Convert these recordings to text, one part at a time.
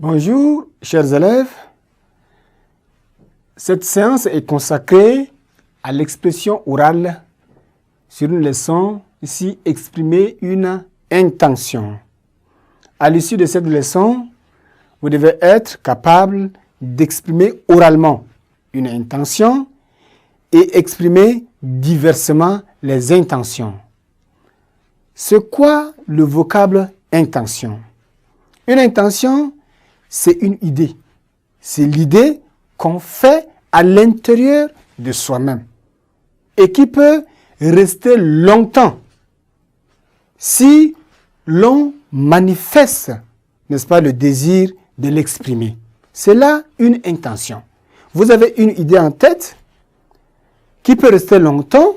Bonjour, chers élèves. Cette séance est consacrée à l'expression orale sur une leçon, ici exprimer une intention. À l'issue de cette leçon, vous devez être capable d'exprimer oralement une intention et exprimer diversement les intentions. C'est quoi le vocable intention? Une intention, c'est une idée. C'est l'idée qu'on fait à l'intérieur de soi-même et qui peut rester longtemps si l'on manifeste, n'est-ce pas, le désir de l'exprimer. C'est là une intention. Vous avez une idée en tête qui peut rester longtemps.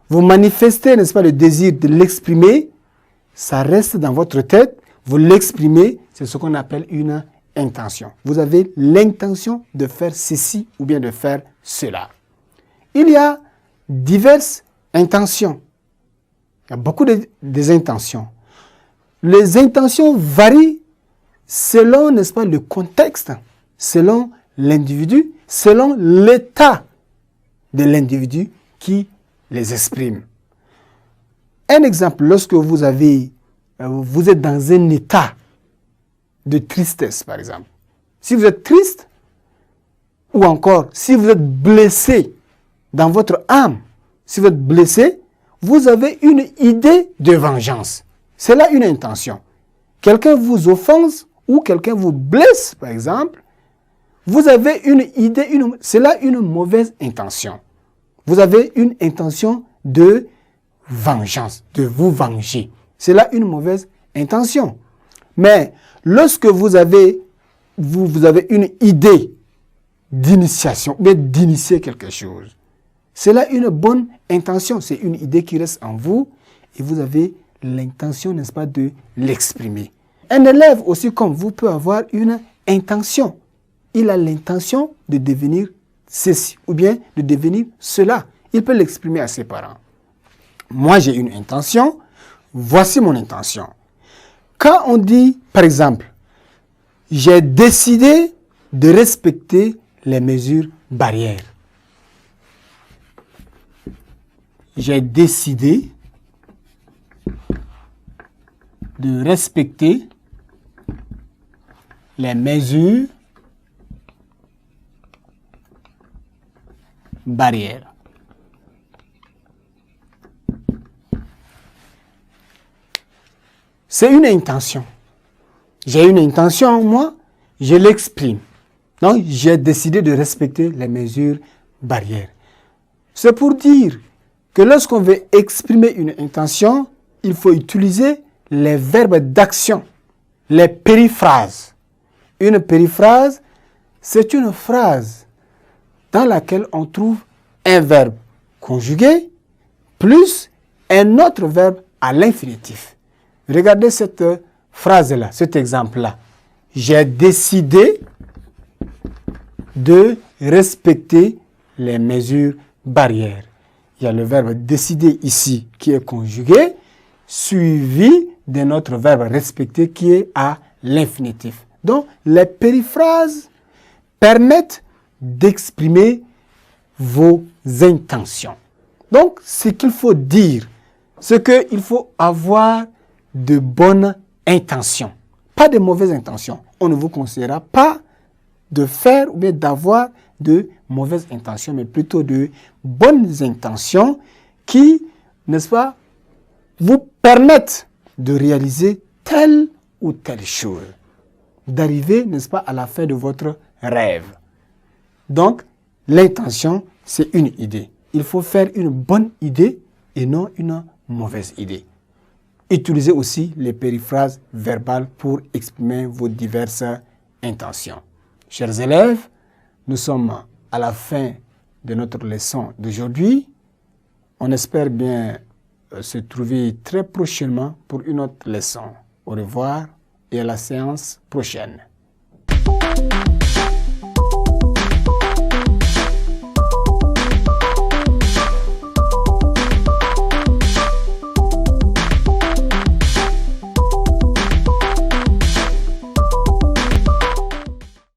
Vous manifestez, n'est-ce pas, le désir de l'exprimer. Ça reste dans votre tête. Vous l'exprimez. C'est ce qu'on appelle une intention. Vous avez l'intention de faire ceci ou bien de faire cela. Il y a diverses intentions. Il y a beaucoup des intentions. Les intentions varient selon, n'est-ce pas, le contexte, selon l'individu, selon l'état de l'individu qui les exprime. Un exemple, lorsque vous êtes dans un état de tristesse, par exemple. Si vous êtes triste, ou encore si vous êtes blessé dans votre âme, si vous êtes blessé, vous avez une idée de vengeance. C'est là une intention. Quelqu'un vous offense ou quelqu'un vous blesse, par exemple, vous avez une idée, c'est là une mauvaise intention. Vous avez une intention de vengeance, de vous venger. C'est là une mauvaise intention. Mais lorsque vous avez une idée d'initiation, d'initier quelque chose, c'est là une bonne intention. C'est une idée qui reste en vous et vous avez l'intention, n'est-ce pas, de l'exprimer. Un élève aussi comme vous peut avoir une intention. Il a l'intention de devenir ceci ou bien de devenir cela. Il peut l'exprimer à ses parents. Moi, j'ai une intention. Voici mon intention. Quand on dit, par exemple, j'ai décidé de respecter les mesures barrières. J'ai décidé de respecter les mesures barrières. C'est une intention. J'ai une intention, moi, je l'exprime. Donc, j'ai décidé de respecter les mesures barrières. C'est pour dire que lorsqu'on veut exprimer une intention, il faut utiliser les verbes d'action, les périphrases. Une périphrase, c'est une phrase dans laquelle on trouve un verbe conjugué plus un autre verbe à l'infinitif. Regardez cette phrase-là, cet exemple-là. J'ai décidé de respecter les mesures barrières. Il y a le verbe décider ici qui est conjugué, suivi d'un autre verbe respecter qui est à l'infinitif. Donc, les périphrases permettent d'exprimer vos intentions. Donc, ce qu'il faut dire, c'est qu'il faut avoir de bonnes intentions, pas de mauvaises intentions. On ne vous conseillera pas de faire ou bien d'avoir de mauvaises intentions, mais plutôt de bonnes intentions qui, n'est-ce pas, vous permettent de réaliser telle ou telle chose, d'arriver, n'est-ce pas, à la fin de votre rêve. Donc, l'intention, c'est une idée. Il faut faire une bonne idée et non une mauvaise idée. Utilisez aussi les périphrases verbales pour exprimer vos diverses intentions. Chers élèves, nous sommes à la fin de notre leçon d'aujourd'hui. On espère bien se trouver très prochainement pour une autre leçon. Au revoir et à la séance prochaine.